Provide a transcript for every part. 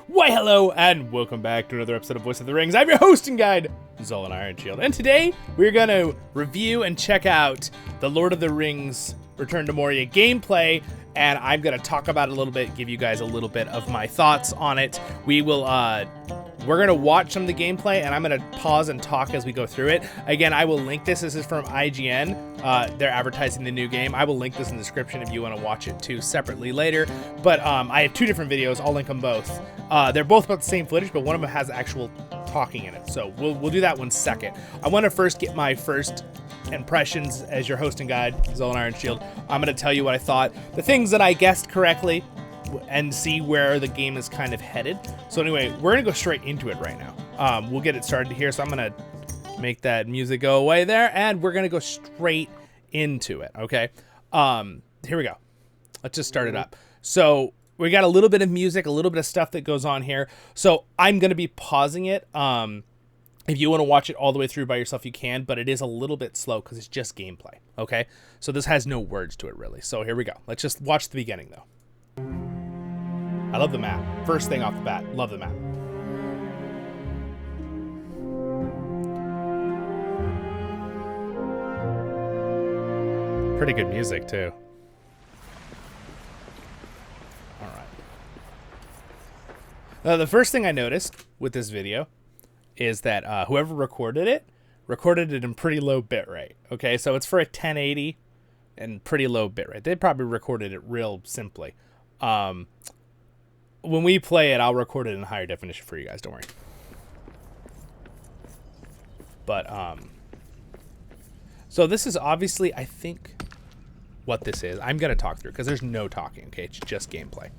Why hello and welcome back to another episode of Voice of the Rings. I'm your host and guide, Zollin Ironshield, and today we're going to review and check out the Lord of the Rings Return to Moria gameplay, and I'm going to talk about it a little bit, give you guys a little bit of my thoughts on it. We're going to watch some of the gameplay, and I'm going to pause and talk as we go through it. Again, I will link this. This is from IGN. They're advertising the new game. I will link this in the description if you want to watch it too separately later. But I have two different videos. I'll link them both. They're both about the same footage, but one of them has actual talking in it. So we'll do that one second. I want to first get my first impressions as your host and guide, Zollin Ironshield. I'm going to tell you what I thought, the things that I guessed correctly, and see where the game is kind of headed. So anyway, we're gonna go straight into it right now. We'll get it started here. So I'm gonna make that music go away there, and we're gonna go straight into it. Okay. Here we go. Let's just start it up. So we got a little bit of music, a little bit of stuff that goes on here. So I'm gonna be pausing it. If you want to watch it all the way through by yourself, you can, but it is a little bit slow because it's just gameplay. Okay. So this has no words to it really. So here we go. Let's just watch the beginning though. I love the map. First thing off the bat, love the map. Pretty good music too. All right. Now, the first thing I noticed with this video is that whoever recorded it in pretty low bitrate. Okay, so it's for a 1080 and pretty low bitrate. They probably recorded it real simply. When we play it, I'll record it in higher definition for you guys. Don't worry. But, so this is obviously, I think, what this is. I'm going to talk through because there's no talking, okay? It's just gameplay.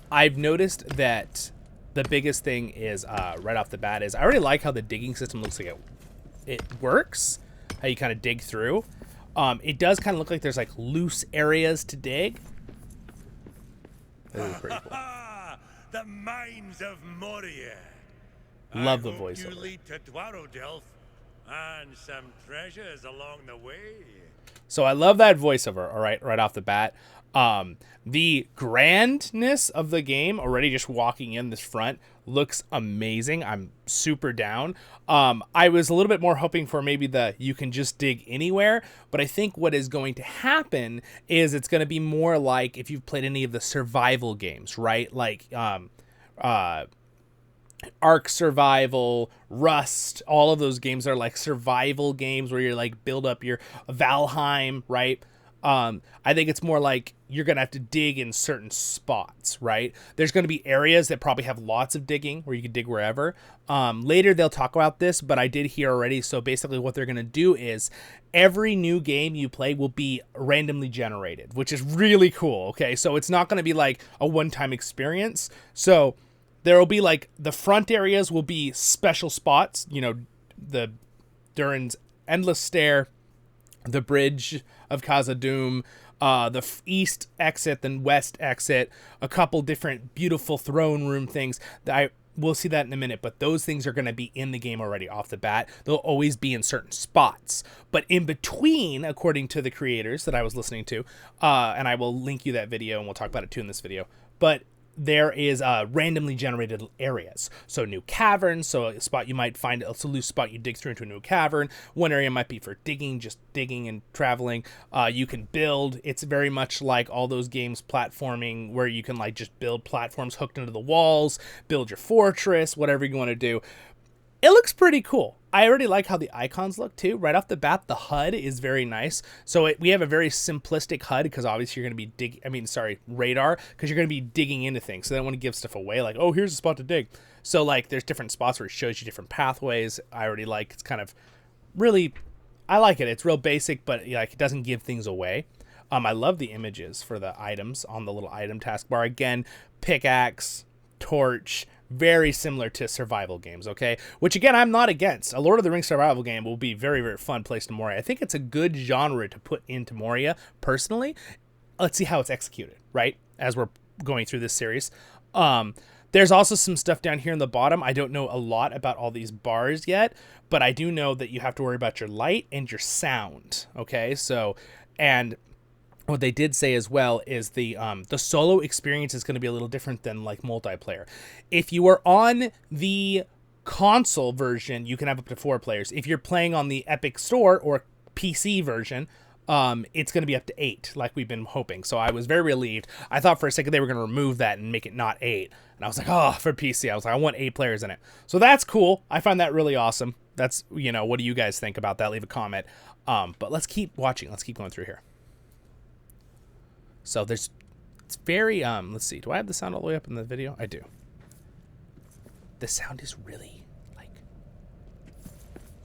I've noticed that the biggest thing is, right off the bat, is I already like how the digging system looks like it works, how you kind of dig through. It does kind of look like there's, like, loose areas to dig. That is pretty cool. The mines of Moria. Love the I hope voiceover. You lead to Dwarven and some treasures along the way. So I love that voiceover, all right off the bat. The grandness of the game, already just walking in this front, looks amazing. I'm super down. I was a little bit more hoping for maybe you can just dig anywhere, but I think what is going to happen is it's going to be more like if you've played any of the survival games, right? Like Ark Survival, Rust, all of those games are like survival games where you're like build up your Valheim, right? I think it's more like you're going to have to dig in certain spots, right? There's going to be areas that probably have lots of digging where you can dig wherever. Later they'll talk about this, but I did hear already. So basically what they're going to do is every new game you play will be randomly generated, which is really cool. Okay. So it's not going to be like a one-time experience. So there will be like the front areas will be special spots, you know, the Durin's Endless Stair, the Bridge of Khazad-dûm, the east exit, then west exit, a couple different beautiful throne room things. We'll see that in a minute, but those things are going to be in the game already off the bat. They'll always be in certain spots. But in between, according to the creators that I was listening to, and I will link you that video, and we'll talk about it too in this video, but there is randomly generated areas. So new caverns, so a spot you might find, it's a loose spot you dig through into a new cavern. One area might be for digging, just digging and traveling. You can build. It's very much like all those games platforming where you can like just build platforms hooked into the walls, build your fortress, whatever you want to do. It looks pretty cool. I already like how the icons look too. Right off the bat, the HUD is very nice. So we have a very simplistic HUD because obviously you're going to be radar, because you're going to be digging into things. So they don't want to give stuff away like, oh, here's a spot to dig. So like there's different spots where it shows you different pathways. I already like, it's kind of really, I like it. It's real basic, but like it doesn't give things away. I love the images for the items on the little item taskbar. Again, pickaxe, torch, very similar to survival games, okay? Which, again, I'm not against. A Lord of the Rings survival game will be very, very fun placed in Moria. I think it's a good genre to put into Moria, personally. Let's see how it's executed, right? As we're going through this series. There's also some stuff down here in the bottom. I don't know a lot about all these bars yet, but I do know that you have to worry about your light and your sound, okay? So, and what they did say as well is the solo experience is going to be a little different than like multiplayer. If you are on the console version, you can have up to 4 players. If you're playing on the Epic Store or PC version, it's going to be up to 8, like we've been hoping. So I was very relieved. I thought for a second they were going to remove that and make it not 8. And I was like, oh, for PC, I was like, I want 8 players in it. So that's cool. I find that really awesome. That's, you know, what do you guys think about that? Leave a comment. But let's keep watching. Let's keep going through here. So it's very, let's see. Do I have the sound all the way up in the video? I do. The sound is really, like,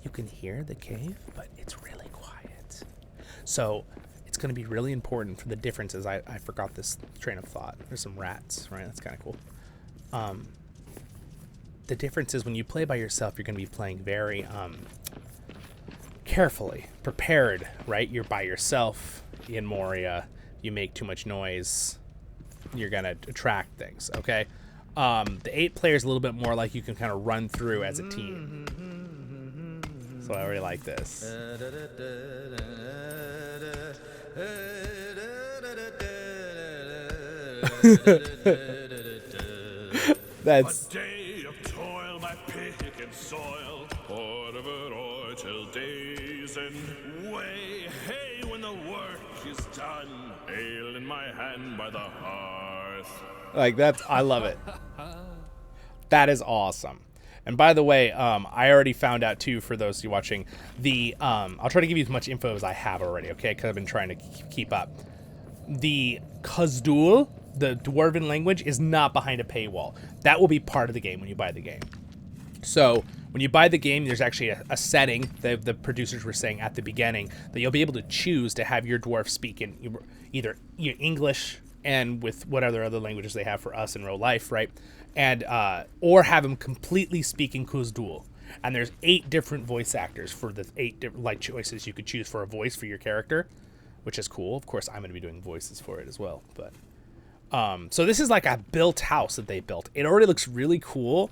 you can hear the cave, but it's really quiet. So it's going to be really important for the differences. I forgot this train of thought. There's some rats, right? That's kind of cool. The difference is when you play by yourself, you're going to be playing very carefully, prepared, right? You're by yourself in Moria. You make too much noise, you're going to attract things, okay? The 8 players a little bit more like you can kind of run through as a team. So I really like this. That's... A day of toil, my pick and soil, part of it o'er till days and way. Hey, when the work is done, ale in my hand by the hearth. Like, that's, I love it. That is awesome. And by the way, I already found out too, for those of you watching, the, I'll try to give you as much info as I have already, okay? Because I've been trying to keep up. The Khazdul, the Dwarven language, is not behind a paywall. That will be part of the game when you buy the game. So when you buy the game, there's actually a setting that the producers were saying at the beginning that you'll be able to choose to have your dwarf speak in either English and with whatever other languages they have for us in real life, right? And or have them completely speak in Khazdul. And there's 8 different voice actors for the 8 different like choices you could choose for a voice for your character, which is cool. Of course, I'm going to be doing voices for it as well. But so this is like a built house that they built. It already looks really cool.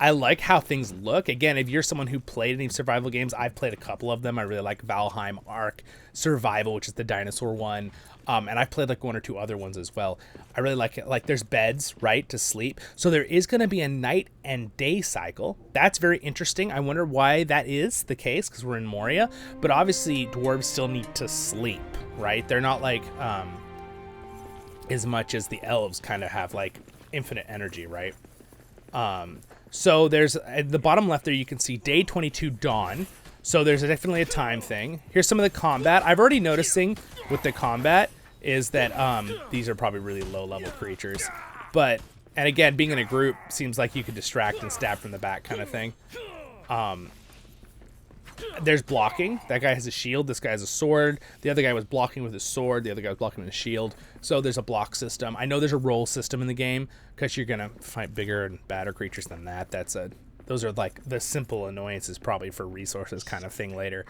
I like how things look. Again, if you're someone who played any survival games, I've played a couple of them. I really like Valheim, Ark, Survival, which is the dinosaur one. And I've played like 1 or 2 other ones as well. I really like it. Like there's beds, right, to sleep. So there is going to be a night and day cycle. That's very interesting. I wonder why that is the case, because we're in Moria. But obviously dwarves still need to sleep, right? They're not like as much as the elves kind of have like infinite energy, right? So there's at the bottom left there, you can see day 22 dawn. So there's definitely a time thing. Here's some of the combat. I've already noticing with the combat is that these are probably really low level creatures. But, and again, being in a group seems like you could distract and stab from the back kind of thing. There's blocking. That guy has a shield. This guy has a sword. The other guy was blocking with his sword. The other guy was blocking with a shield. So there's a block system. I know there's a roll system in the game because you're going to fight bigger and badder creatures than that. Those are like the simple annoyances probably for resources kind of thing later.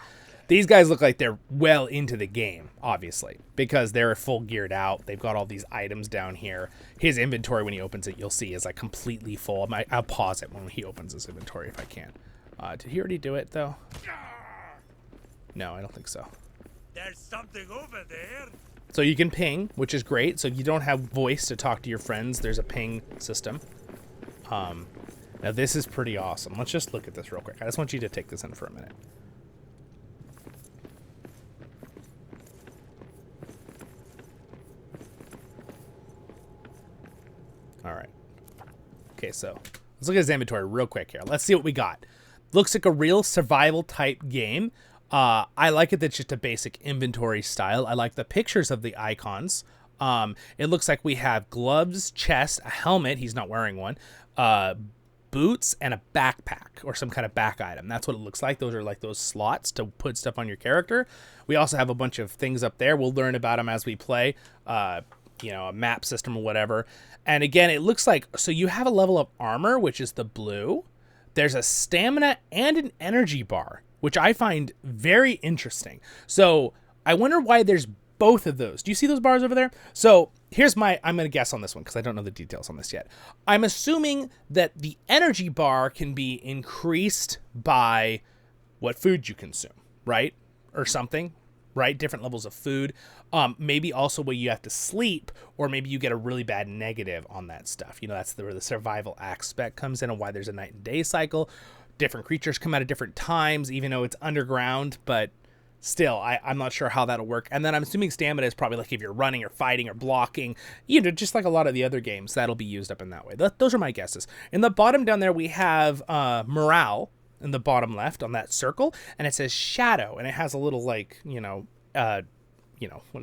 These guys look like they're well into the game, obviously, because they're full geared out. They've got all these items down here. His inventory, when he opens it, you'll see is like completely full. I'll pause it when he opens his inventory if I can. Did he already do it, though? No, I don't think so. There's something over there. So you can ping, which is great. So if you don't have voice to talk to your friends, there's a ping system. Now, this is pretty awesome. Let's just look at this real quick. I just want you to take this in for a minute. All right. Okay, so let's look at his inventory real quick here. Let's see what we got. Looks like a real survival type game. I like it that it's just a basic inventory style. I like the pictures of the icons. It looks like we have gloves, chest, a helmet. He's not wearing one. Boots, and a backpack or some kind of back item. That's what it looks like. Those are like those slots to put stuff on your character. We also have a bunch of things up there. We'll learn about them as we play. You know, a map system or whatever. And again, it looks like, so you have a level of armor, which is the blue. There's a stamina and an energy bar, which I find very interesting. So I wonder why there's both of those. Do you see those bars over there? So here's I'm going to guess on this one because I don't know the details on this yet. I'm assuming that the energy bar can be increased by what food you consume, right? Or something. right? Different levels of food. Maybe also where you have to sleep, or maybe you get a really bad negative on that stuff. You know, that's where the survival aspect comes in, and why there's a night and day cycle. Different creatures come out at different times, even though it's underground, but still, I'm not sure how that'll work. And then I'm assuming stamina is probably like if you're running or fighting or blocking, you know, just like a lot of the other games, that'll be used up in that way. Those are my guesses. In the bottom down there, we have morale in the bottom left on that circle, and it says shadow, and it has a little like, what the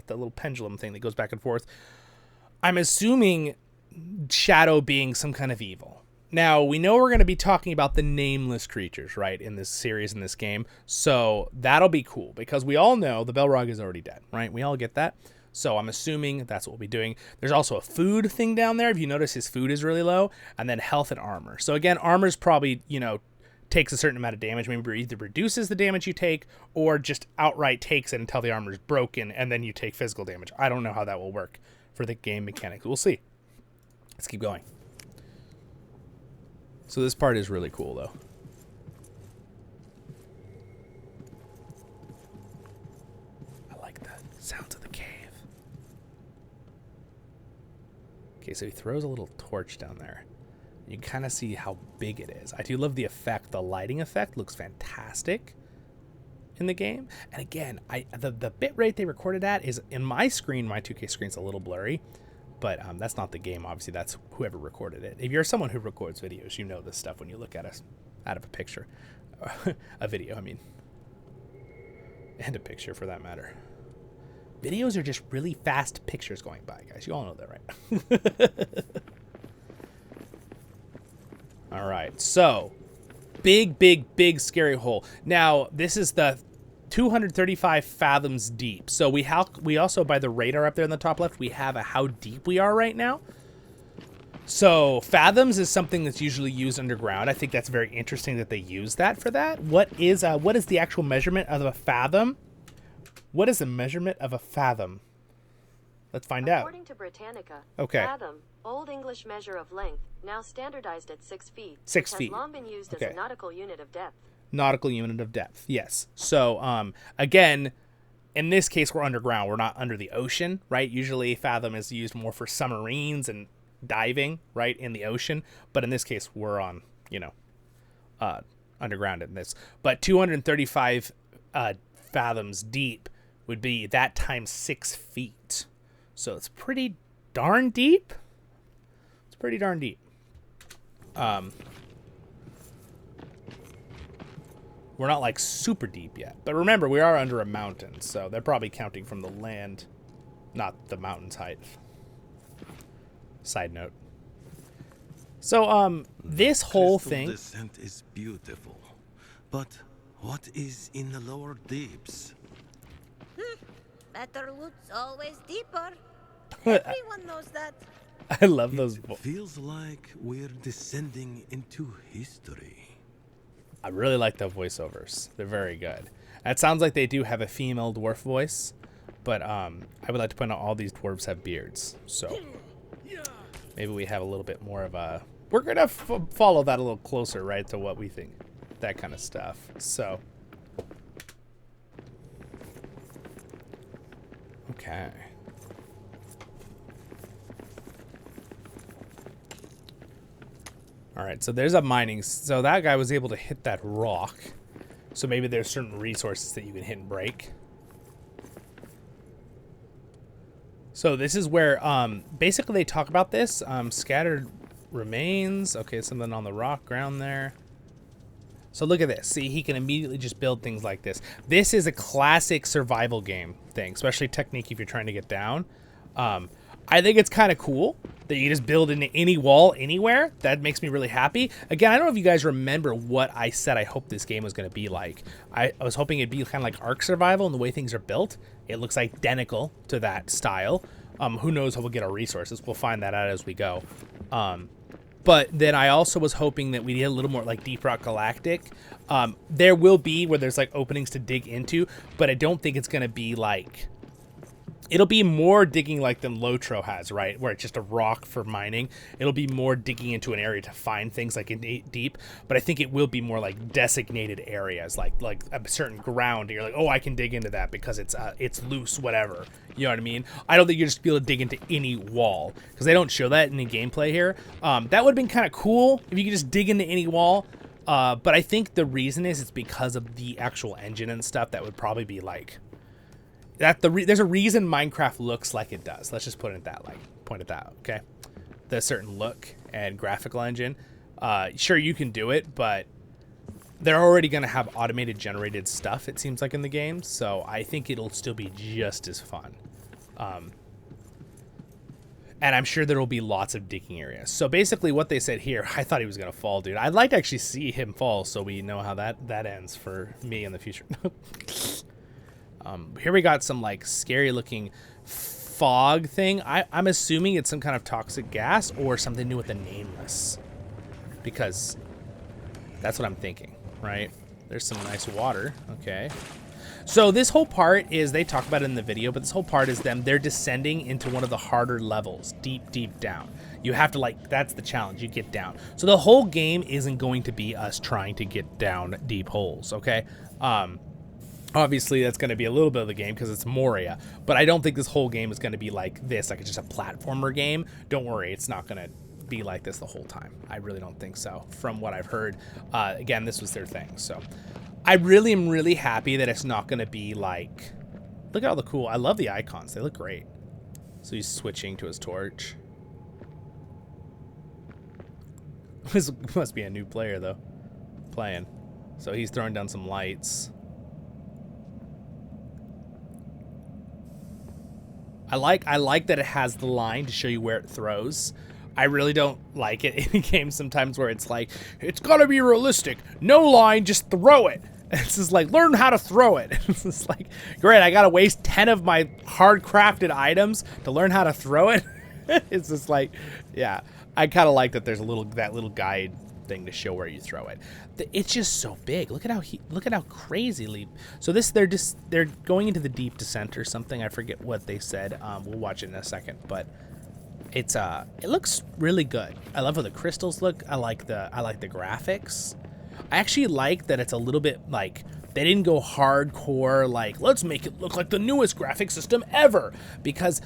little pendulum thing that goes back and forth. I'm assuming shadow being some kind of evil. Now, we know we're going to be talking about the nameless creatures, right, in this series, in this game. So that'll be cool, because we all know the Balrog is already dead, right? We all get that. So I'm assuming that's what we'll be doing. There's also a food thing down there. If you notice, his food is really low. And then health and armor. So again, armor's probably, takes a certain amount of damage. Maybe either reduces the damage you take, or just outright takes it until the armor is broken, and then you take physical damage. I don't know how that will work for the game mechanics. We'll see. Let's keep going. So this part is really cool, though. I like the sounds of the cave. Okay, so he throws a little torch down there. You can kind of see how big it is. I do love the effect. The lighting effect looks fantastic in the game. And again, the bit rate they recorded at is, in my screen, my 2K screen's a little blurry. But that's not the game, obviously. That's whoever recorded it. If you're someone who records videos, you know this stuff when you look at us out of a picture. A video, I mean. And a picture, for that matter. Videos are just really fast pictures going by, guys. You all know that, right? All right, so big scary hole. Now, this is the 235 fathoms deep. So we also, by the radar up there in the top left, we have how deep we are right now. So fathoms is something that's usually used underground. I think that's very interesting that they use that for that. What is the actual measurement of a fathom? What is the measurement of a fathom? Let's find out. According to Britannica, okay. Fathom, Old English measure of length, now standardized at 6 feet. 6 feet. feet. Has long been used as a nautical unit of depth. Nautical unit of depth, yes. So, again, in this case, we're underground. We're not under the ocean, right? Usually, fathom is used more for submarines and diving, right, in the ocean. But in this case, we're on, underground in this. But 235 fathoms deep would be that times 6 feet. So it's pretty darn deep. It's pretty darn deep. We're not like super deep yet. But remember, we are under a mountain, so they're probably counting from the land, not the mountain's height. Side note. So, this whole thing... descent is beautiful, but what is in the lower deeps? Better loot's always deeper. Everyone knows that. I love those. It feels like we're descending into history. I really like the voiceovers. They're very good. And it sounds like they do have a female dwarf voice, but I would like to point out all these dwarves have beards, so maybe we have a little bit more of a... We're going to follow that a little closer, right, to what we think. That kind of stuff. So... Okay. All right, so there's a mining. So that guy was able to hit that rock. So maybe there's certain resources that you can hit and break. So this is where basically they talk about this. Scattered remains. Okay, something on the rock ground there. So look at this. See, he can immediately just build things like this. This is a classic survival game thing, especially technique if you're trying to get down. I think it's kind of cool that you just build into any wall anywhere. That makes me really happy. Again, I don't know if you guys remember what I said I hope this game was going to be like. I was hoping it'd be kind of like Ark Survival and the way things are built. It looks identical to that style. Who knows how we'll get our resources. We'll find that out as we go. But then I also was hoping that we get a little more like Deep Rock Galactic. There will be where there's like openings to dig into, but I don't think it's going to be like It'll be more digging like than Lotro has, right? Where it's just a rock for mining. It'll be more digging into an area to find things like in deep. But I think it will be more like designated areas, like a certain ground. And you're like, oh, I can dig into that because it's loose, whatever. You know what I mean? I don't think you're just be able to dig into any wall because they don't show that in the gameplay here. That would have been kind of cool if you could just dig into any wall. But I think the reason is it's because of the actual engine and stuff. That would probably be like. There's a reason Minecraft looks like it does. Let's just put it that, point it that, okay? The certain look and graphical engine. Sure, you can do it, but they're already going to have automated generated stuff, it seems like, in the game. So I think it'll still be just as fun. And I'm sure there will be lots of digging areas. So basically what they said here, I thought he was going to fall, dude. I'd like to actually see him fall so we know how that ends for me in the future. Here we got some like scary looking fog thing. I'm assuming it's some kind of toxic gas or something new with the nameless, because that's what I'm thinking, right? There's some nice water. Okay. So this whole part is, they talk about it in the video, but this whole part is they're descending into one of the harder levels, deep down. You have to that's the challenge, you get down. So the whole game isn't going to be us trying to get down deep holes, okay? Obviously, that's going to be a little bit of the game because it's Moria, but I don't think this whole game is going to be like this, like it's just a platformer game. Don't worry, it's not going to be like this the whole time. I really don't think so, from what I've heard. Again, this was their thing, so I really am really happy that it's not going to be like, look at all the cool, I love the icons, they look great. So he's switching to his torch. This must be a new player though, playing. So he's throwing down some lights. I like that it has the line to show you where it throws. I really don't like it in games sometimes where it's like, it's gotta be realistic. No line, just throw it. It's just like, learn how to throw it. It's just like, great, I gotta waste 10 of my hard crafted items to learn how to throw it. It's just like, yeah, I kind of like that there's that little guide thing to show where you throw it. It's just so big. Look at how crazily. So they're going into the deep descent or something. I forget what they said. We'll watch it in a second, but it looks really good. I love how the crystals look. I like the graphics. I actually like that it's a little bit like they didn't go hardcore like let's make it look like the newest graphic system ever, because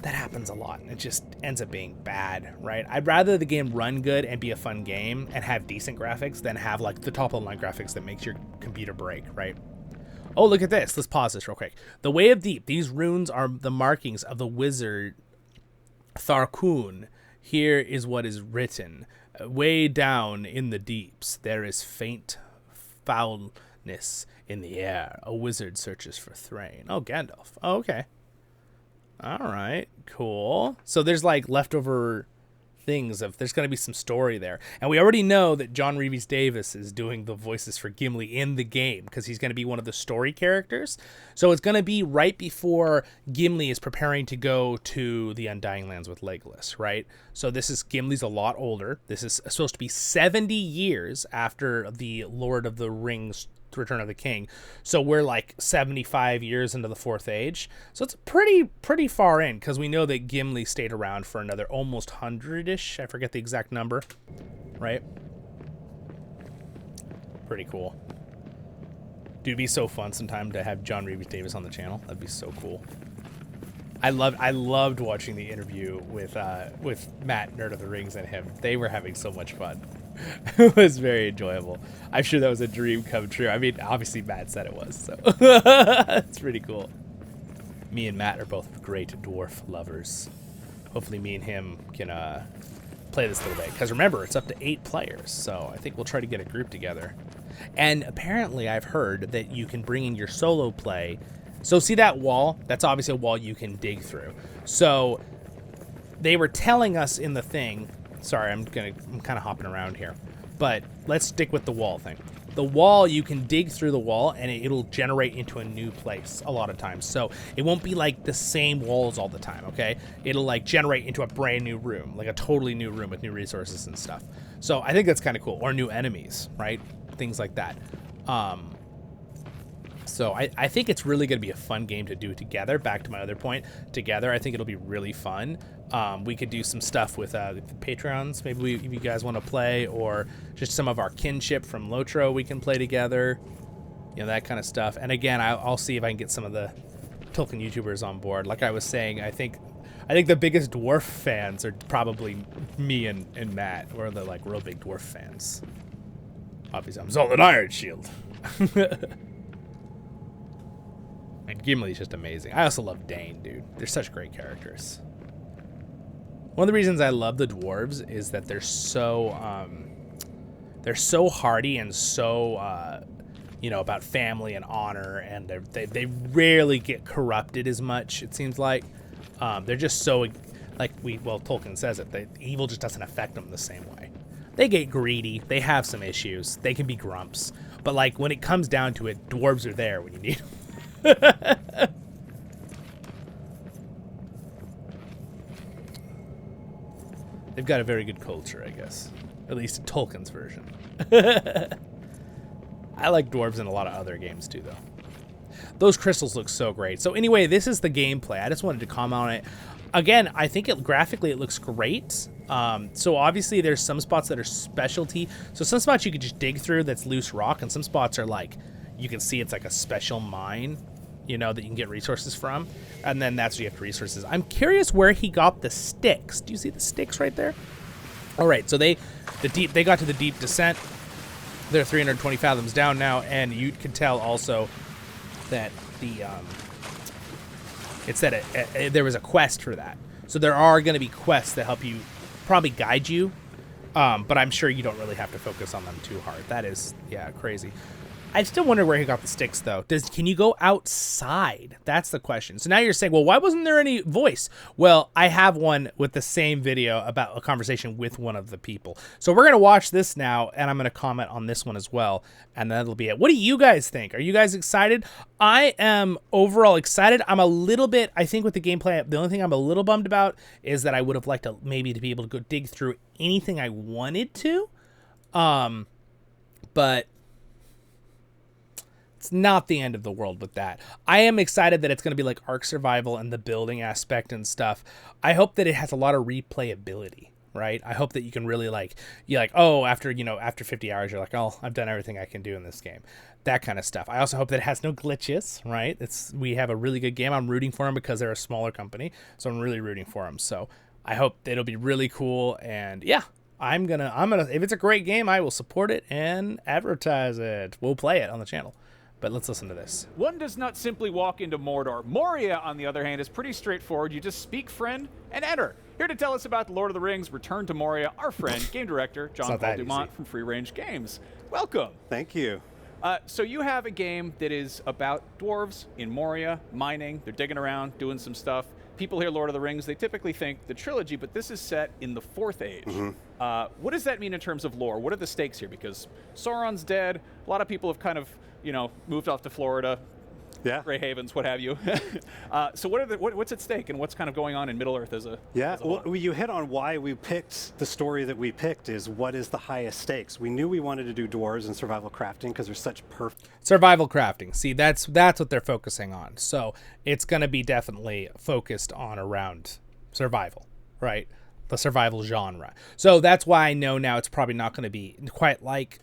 that happens a lot and it just ends up being bad, right? I'd rather the game run good and be a fun game and have decent graphics than have like the top of the line graphics that makes your computer break, right? Oh, look at this. Let's pause this real quick. The Way of Deep. These runes are the markings of the wizard Tharkun. Here is what is written. Way down in the deeps, there is faint foulness in the air. A wizard searches for Thrain. Oh, Gandalf. Oh, okay. All right, cool. So there's like leftover things of there's going to be some story there. And we already know that John Rhys Davis is doing the voices for Gimli in the game because he's going to be one of the story characters. So it's going to be right before Gimli is preparing to go to the Undying Lands with Legolas, right? So Gimli's a lot older. This is supposed to be 70 years after the Lord of the Rings Return of the King. So we're like 75 years into the Fourth Age. So it's pretty far in because we know that Gimli stayed around for another almost 100-ish. I forget the exact number, right? Pretty cool. Dude, it'd be so fun sometime to have John Rhys Davis on the channel. That'd be so cool. I loved watching the interview with Matt, Nerd of the Rings, and him. They were having so much fun. It was very enjoyable. I'm sure that was a dream come true. I mean, obviously Matt said it was, so it's pretty cool. Me and Matt are both great dwarf lovers. Hopefully me and him can play this little bit, because remember, it's up to 8 players, so I think we'll try to get a group together. And apparently I've heard that you can bring in your solo play. So see that wall? That's obviously a wall you can dig through. So they were telling us in the thing, sorry, I'm kind of hopping around here, but let's stick with the wall thing. The wall, you can dig through the wall and it'll generate into a new place a lot of times. So it won't be like the same walls all the time, okay? It'll like generate into a brand new room, like a totally new room with new resources and stuff. So I think that's kind of cool. Or new enemies, right? Things like that. So I think it's really going to be a fun game to do together. Back to my other point, together, I think it'll be really fun. We could do some stuff with the Patreons. Maybe if you guys want to play, or just some of our kinship from Lotro we can play together. You know, that kind of stuff. And again, I'll see if I can get some of the Tolkien YouTubers on board. Like I was saying, I think the biggest dwarf fans are probably me and Matt. We're the like real big dwarf fans. Obviously, I'm Zollin Ironshield. And Gimli's just amazing. I also love Dane, dude. They're such great characters. One of the reasons I love the dwarves is that they're so hardy and so you know, about family and honor, and they rarely get corrupted as much. It seems like they're just so Tolkien says it. Evil just doesn't affect them the same way. They get greedy. They have some issues. They can be grumps. But like when it comes down to it, dwarves are there when you need them. They've got a very good culture, I guess. At least in Tolkien's version. I like dwarves in a lot of other games too, though. Those crystals look so great. So anyway, this is the gameplay. I just wanted to comment on it. Again, I think graphically it looks great. So obviously there's some spots that are specialty. So some spots you could just dig through that's loose rock, and some spots are like, you can see it's like a special mine, you know, that you can get resources from. And then that's where you have resources. I'm curious where he got the sticks. Do you see the sticks right there? All right, so they got to the deep descent. They're 320 fathoms down now, and you can tell also that there was a quest for that. So there are going to be quests that help you, probably guide you, but I'm sure you don't really have to focus on them too hard. That is, yeah, crazy. I still wonder where he got the sticks, though. Can you go outside? That's the question. So now you're saying, well, why wasn't there any voice? Well, I have one with the same video about a conversation with one of the people. So we're going to watch this now, and I'm going to comment on this one as well, and that'll be it. What do you guys think? Are you guys excited? I am overall excited. I'm a little bit, I think with the gameplay, the only thing I'm a little bummed about is that I would have liked to maybe to be able to go dig through anything I wanted to. But it's not the end of the world with that. I am excited that it's going to be like Ark Survival and the building aspect and stuff. I hope that it has a lot of replayability, right? I hope that you can really after 50 hours, you're like, oh, I've done everything I can do in this game. That kind of stuff. I also hope that it has no glitches, right? We have a really good game. I'm rooting for them because they're a smaller company, so I'm really rooting for them. So I hope that it'll be really cool, and yeah, I'm gonna, if it's a great game, I will support it and advertise it. We'll play it on the channel. But let's listen to this. One does not simply walk into Mordor. Moria, on the other hand, is pretty straightforward. You just speak friend and enter. Here to tell us about The Lord of the Rings Return to Moria, our friend, game director, John Paul Dumont from Free Range Games. Welcome. Thank you. So you have a game that is about dwarves in Moria, mining. They're digging around, doing some stuff. People hear Lord of the Rings, they typically think the trilogy, but this is set in the Fourth Age. Mm-hmm. What does that mean in terms of lore? What are the stakes here? Because Sauron's dead. A lot of people have kind of, moved off to Florida, Grey Havens, what have you. So what's at stake, and what's kind of going on in Middle-earth as a well, you hit on why we picked the story that we picked is what is the highest stakes. We knew we wanted to do dwarves and survival crafting because they're such perfect. Survival crafting. See, that's what they're focusing on. So it's going to be definitely focused on around survival, right? The survival genre. So that's why I know now it's probably not going to be quite like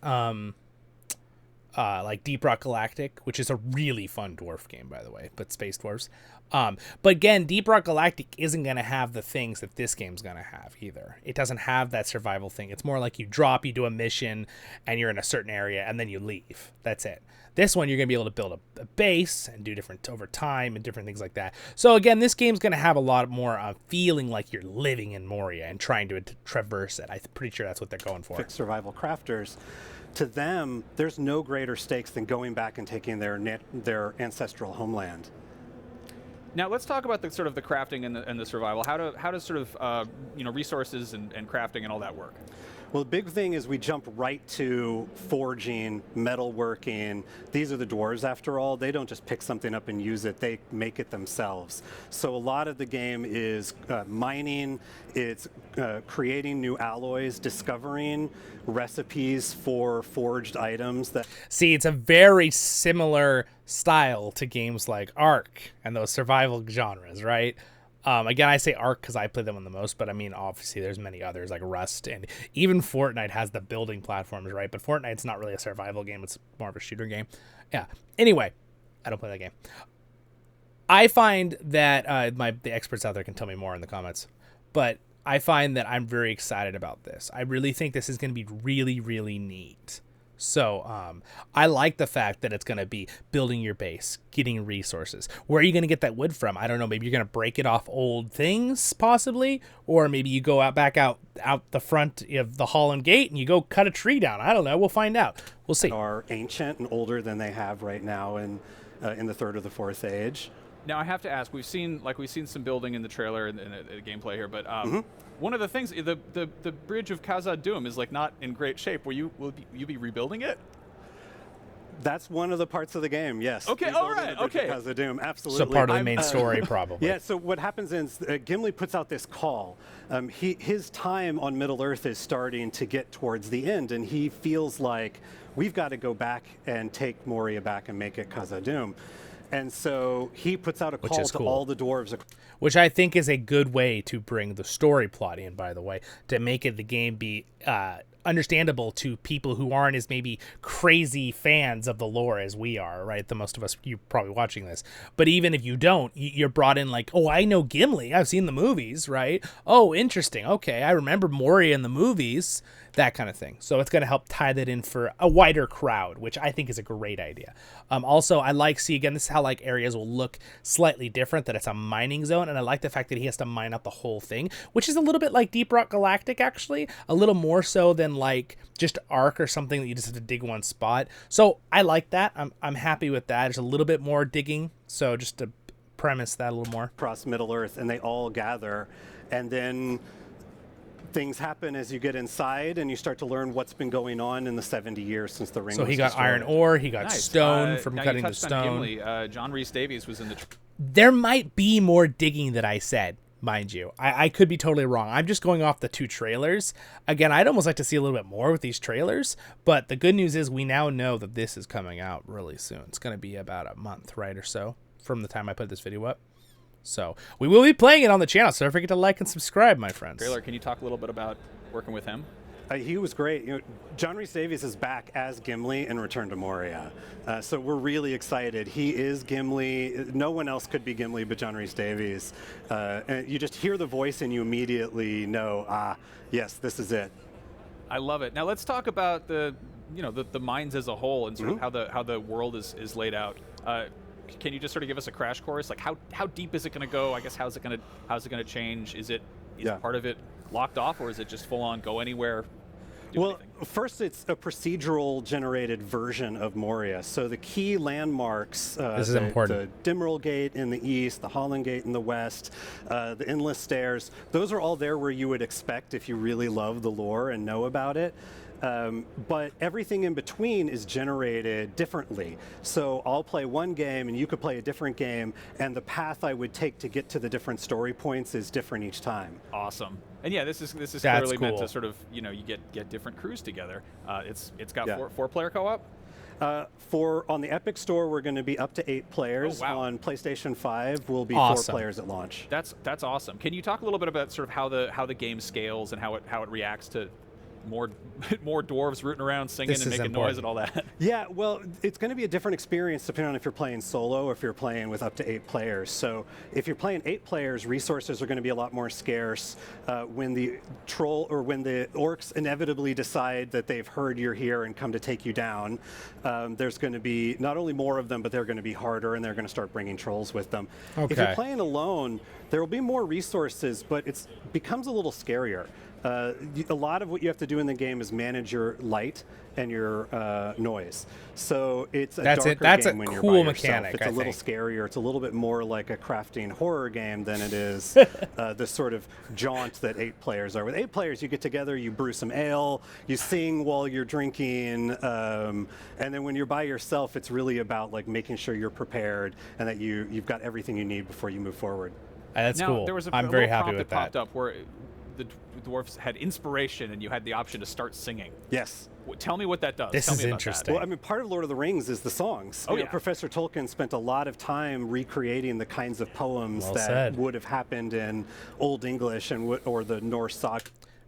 Deep Rock Galactic, which is a really fun dwarf game, by the way, but space dwarves. But again, Deep Rock Galactic isn't going to have the things that this game's going to have either. It doesn't have that survival thing. It's more like you do a mission, and you're in a certain area, and then you leave. That's it. This one, you're going to be able to build a base and do different over time and different things like that. So again, this game's going to have a lot more feeling like you're living in Moria and trying to traverse it. I'm pretty sure that's what they're going for. Survival crafters. To them, there's no greater stakes than going back and taking their ancestral homeland. Now let's talk about the sort of the crafting and the survival. How does sort of resources and crafting and all that work? Well, the big thing is we jump right to forging, metalworking. These are the dwarves, after all. They don't just pick something up and use it. They make it themselves. So a lot of the game is mining. It's creating new alloys, discovering recipes for forged items. See, it's a very similar style to games like Ark and those survival genres, right? Again, I say Ark because I play them the most, but I mean, obviously there's many others like Rust, and even Fortnite has the building platforms, right? But Fortnite's not really a survival game. It's more of a shooter game. Yeah. Anyway, I don't play that game. I find that the experts out there can tell me more in the comments, but I find that I'm very excited about this. I really think this is going to be really, really neat. So I like the fact that it's going to be building your base, getting resources. Where are you going to get that wood from? I don't know. Maybe you're going to break it off old things, possibly. Or maybe you go out the front of the hall and gate and you go cut a tree down. I don't know. We'll find out. We'll see. Are ancient and older than they have right now in the third or the fourth age. Now I have to ask. We've seen some building in the trailer and the gameplay here, but one of the things, the bridge of Khazad-dûm is like not in great shape. Will you be rebuilding it? That's one of the parts of the game. Yes. Okay. All right. Okay. Khazad-dûm, absolutely. So part of the main story, probably. Yeah. So what happens is Gimli puts out this call. His time on Middle Earth is starting to get towards the end, and he feels like we've got to go back and take Moria back and make it Khazad-dûm. And so he puts out a call to all the dwarves. Which I think is a good way to bring the story plot in, by the way, to make the game be understandable to people who aren't as maybe crazy fans of the lore as we are, right? The most of us, you're probably watching this. But even if you don't, you're brought in like, oh, I know Gimli. I've seen the movies, right? Oh, interesting. Okay, I remember Moria in the movies, that kind of thing. So it's going to help tie that in for a wider crowd, which I think is a great idea. Also, I like, again, this is how like areas will look slightly different, that it's a mining zone. And I like the fact that he has to mine out the whole thing, which is a little bit like Deep Rock Galactic, actually. A little more so than like just Ark or something that you just have to dig one spot. So I like that. I'm happy with that. There's a little bit more digging. So just to premise that a little more. Across Middle Earth, and they all gather, and then things happen as you get inside and you start to learn what's been going on in the 70 years since the ring was So he got destroyed. Iron ore, he got stone from now cutting you the touched on stone. Gimli. John Rhys Davies was in the... There might be more digging that I said, mind you. I could be totally wrong. I'm just going off the two trailers. Again, I'd almost like to see a little bit more with these trailers, but the good news is we now know that this is coming out really soon. It's going to be about a month, right, or so, from the time I put this video up. So we will be playing it on the channel, so don't forget to like and subscribe, my friends. Trailer, can you talk a little bit about working with him? He was great. John Rhys Davies is back as Gimli in Return to Moria. So we're really excited. He is Gimli. No one else could be Gimli but John Rhys Davies. And you just hear the voice and you immediately know, yes, this is it. I love it. Now let's talk about the mines as a whole and sort of how the world is laid out. Can you just sort of give us a crash course? Like how deep is it going to go? I guess how's it going to change? Is part of it locked off, or is it just full on go anywhere? Well, first it's a procedural generated version of Moria. So the key landmarks, this is important. The Dimmerl Gate in the east, the Holland Gate in the west, the Endless Stairs, those are all there where you would expect if you really love the lore and know about it. But everything in between is generated differently. So I'll play one game and you could play a different game, and the path I would take to get to the different story points is different each time. Awesome. And yeah, this is clearly meant to sort of, you get different crews together. It's got four-player co-op? On the Epic Store, we're going to be up to 8 players. Oh, wow. On PlayStation 5, we'll be Awesome. 4 players at launch. That's awesome. Can you talk a little bit about sort of how the game scales and how it reacts to more dwarves rooting around singing and making noise and all that? Yeah, well, it's going to be a different experience depending on if you're playing solo or if you're playing with up to 8 players. So if you're playing 8 players, resources are going to be a lot more scarce. When the orcs inevitably decide that they've heard you're here and come to take you down, there's going to be not only more of them, but they're going to be harder, and they're going to start bringing trolls with them. Okay. If you're playing alone, there will be more resources, but it becomes a little scarier. A lot of what you have to do in the game is manage your light and your noise. So it's a darker game when you're by yourself. Mechanic, it's a little scarier. It's a little bit more like a crafting horror game than it is the sort of jaunt that 8 players are. With 8 players, you get together, you brew some ale, you sing while you're drinking, and then when you're by yourself, it's really about like making sure you're prepared and that you've got everything you need before you move forward. That's now, cool. There was a I'm very little happy prompt with that that. popped up where the dwarves had inspiration and you had the option to start singing. Yes. Tell me what that does. This Tell is me about interesting. Well, I mean, part of Lord of the Rings is the songs. Oh, You know, yeah. Professor Tolkien spent a lot of time recreating the kinds of poems Well that said. would have happened in Old English and or the Norse saga.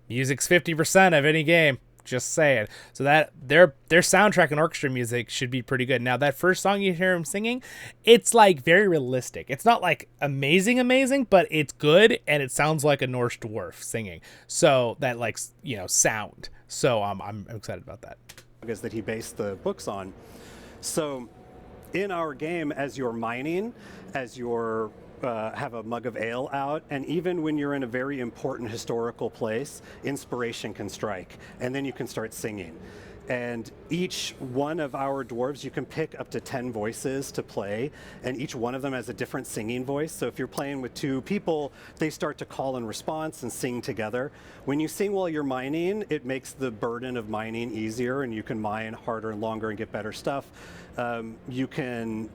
Music's 50% of any game. Just saying. So that their soundtrack and orchestra music should be pretty good. Now that first song you hear him singing, it's like very realistic. It's not like amazing, but it's good and it sounds like a Norse dwarf singing. So that like sound. So I'm excited about that. That he based the books on. So in our game, as you're mining, as you're have a mug of ale out, and even when you're in a very important historical place, inspiration can strike, and then you can start singing. And each one of our dwarves, you can pick up to 10 voices to play, and each one of them has a different singing voice. So if you're playing with 2 people, they start to call and response and sing together. When you sing while you're mining, it makes the burden of mining easier, and you can mine harder and longer and get better stuff. You can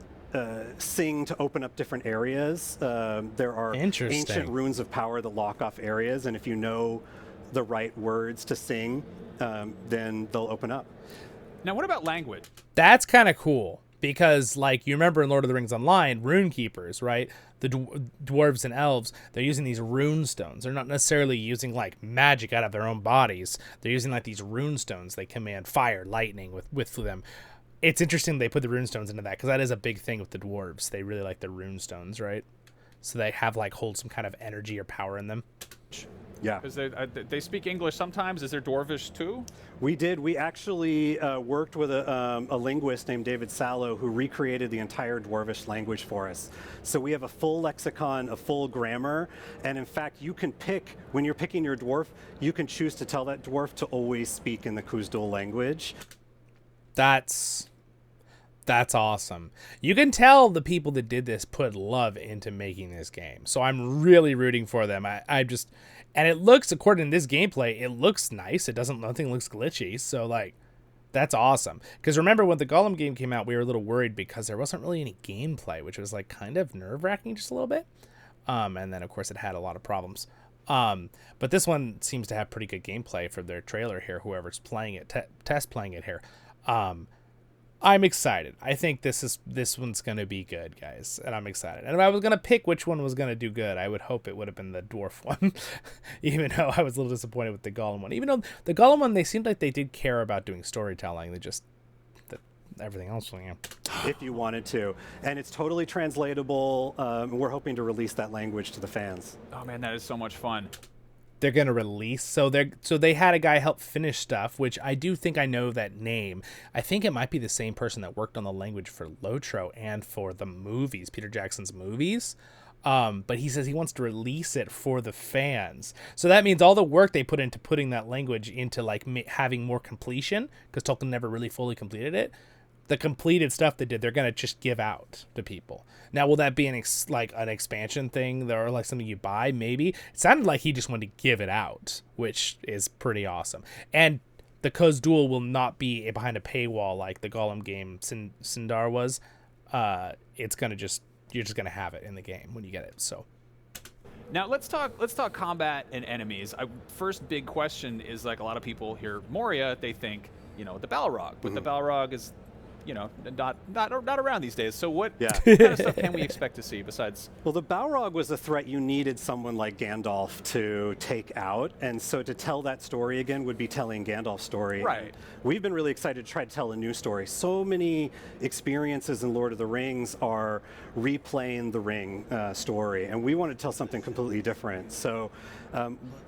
sing to open up different areas. There are ancient runes of power that lock off areas, and if you know the right words to sing, then they'll open up. Now, what about language? That's kind of cool because, like, you remember in Lord of the Rings Online, rune keepers, right? The dwarves and elves, they're using these rune stones. They're not necessarily using like magic out of their own bodies. They're using like these rune stones. They command fire, lightning with them. It's interesting they put the rune stones into that because that is a big thing with the dwarves. They really like the rune stones, right? So they have like hold some kind of energy or power in them. Yeah. Because they speak English sometimes. Is there Dwarvish too? We did. We actually worked with a linguist named David Sallow who recreated the entire Dwarvish language for us. So we have a full lexicon, a full grammar, and in fact, you can pick, when you're picking your dwarf, you can choose to tell that dwarf to always speak in the Khuzdul language. That's awesome. You can tell the people that did this put love into making this game. So I'm really rooting for them. And it looks, according to this gameplay, it looks nice. Nothing looks glitchy. So like, that's awesome. Because remember when the Gollum game came out, we were a little worried because there wasn't really any gameplay, which was like kind of nerve-wracking just a little bit. And then of course it had a lot of problems. But this one seems to have pretty good gameplay for their trailer here. Whoever's playing it, test playing it here. I'm excited. I think this one's going to be good, guys, and I'm excited. And if I was going to pick which one was going to do good, I would hope it would have been the dwarf one, even though I was a little disappointed with the Gollum one. Even though the Gollum one, they seemed like they did care about doing storytelling. Everything else, if you wanted to. And it's totally translatable. We're hoping to release that language to the fans. Oh man, that is so much fun. They're going to release. So they had a guy help finish stuff, which I do think I know that name. I think it might be the same person that worked on the language for Lotro and for the movies, Peter Jackson's movies. But he says he wants to release it for the fans. So that means all the work they put into putting that language into like having more completion, because Tolkien never really fully completed it. The completed stuff they did, they're going to just give out to people. Now, will that be an expansion thing or like something you buy? Maybe. It sounded like he just wanted to give it out, which is pretty awesome. And the Khuzdul will not be behind a paywall like the Gollum game Sindar was. It's going to you're just going to have it in the game when you get it. So now let's talk combat and enemies. First big question is, like, a lot of people hear Moria, they think, the Balrog, but the Balrog is not around these days. So what kind of stuff can we expect to see besides? Well, the Balrog was a threat you needed someone like Gandalf to take out, and so to tell that story again would be telling Gandalf's story. Right. And we've been really excited to try to tell a new story. So many experiences in Lord of the Rings are replaying the Ring story, and we want to tell something completely different. So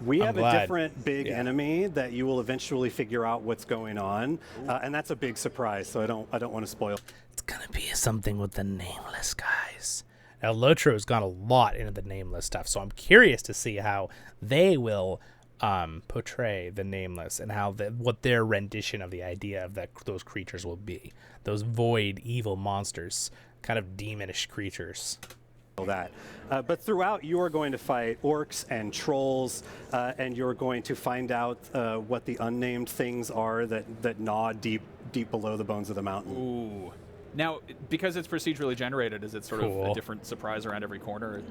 we have a different big enemy that you will eventually figure out what's going on, and that's a big surprise. So I don't want to spoil. it's gonna be something with the Nameless, guys. Now Lotro's gone a lot into the Nameless stuff, so I'm curious to see how they will portray the nameless and how what their rendition of the idea of those creatures will be. Those void evil monsters, kind of demonish creatures. That. But throughout, you are going to fight orcs and trolls, and you're going to find out what the unnamed things are that gnaw deep below the bones of the mountain. Ooh. Now, because it's procedurally generated, is it sort of a different surprise around every corner?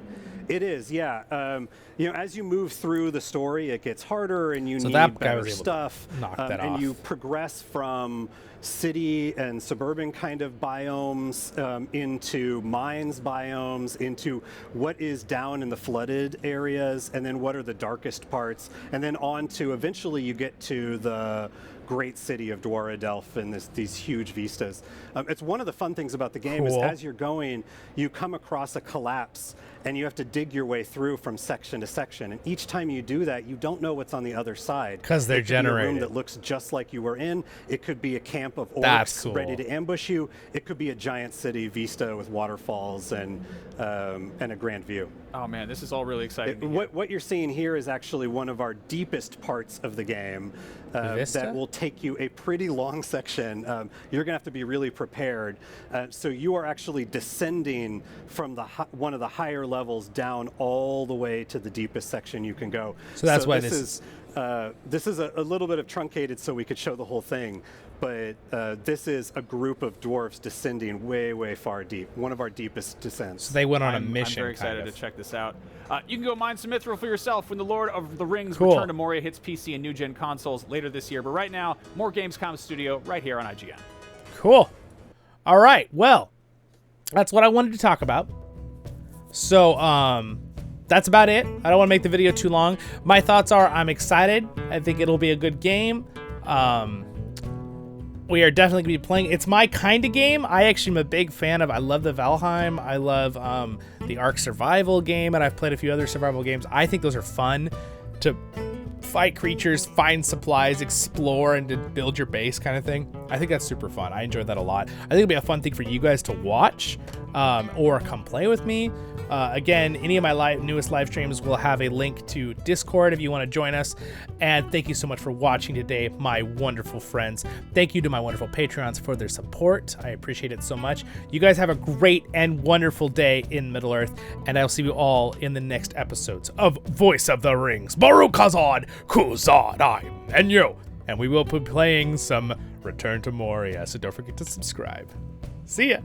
It is, yeah. You know, as you move through the story, it gets harder, and you need that guy better was able stuff. to knock that and off. you progress from city and suburban kind of biomes into mines biomes, into what is down in the flooded areas, and then what are the darkest parts, and then on to eventually you get to the great city of Dwaradelf and these huge vistas. It's one of the fun things about the game is as you're going, you come across a collapse and you have to dig your way through from section to section. And each time you do that, you don't know what's on the other side. Because they're generated. It could be a room that looks just like you were in. It could be a camp of That's orcs cool. ready to ambush you. It could be a giant city vista with waterfalls and a grand view. Oh man, this is all really exciting. What you're seeing here is actually one of our deepest parts of the game that will take you a pretty long section. You're going to have to be really prepared. So you are actually descending from one of the higher levels down all the way to the deepest section you can go. So that's why this is a little bit of truncated so we could show the whole thing. But this is a group of dwarves descending way, way far deep. One of our deepest descents. So they went on a mission. I'm very excited kind of. to check this out. You can go mine some Mithril for yourself when the Lord of the Rings Cool. Return to Moria hits PC and new-gen consoles later this year. But right now, more Gamescom Studio right here on IGN. Cool. All right. Well, that's what I wanted to talk about. So, that's about it. I don't want to make the video too long. My thoughts are I'm excited. I think it'll be a good game. We are definitely going to be playing. It's my kind of game. I actually am a big fan of, I love the Valheim. I love the Ark Survival game, and I've played a few other survival games. I think those are fun to fight creatures, find supplies, explore, and to build your base kind of thing. I think that's super fun. I enjoyed that a lot. I think it'll be a fun thing for you guys to watch or come play with me. Again, any of my newest live streams will have a link to Discord if you want to join us. And thank you so much for watching today, my wonderful friends. Thank you to my wonderful Patreons for their support. I appreciate it so much. You guys have a great and wonderful day in Middle-earth, and I'll see you all in the next episodes of Voice of the Rings. Baruch Hazad, Kuzad, I'm Enyo, and we will be playing some Return to Moria, so don't forget to subscribe. See ya!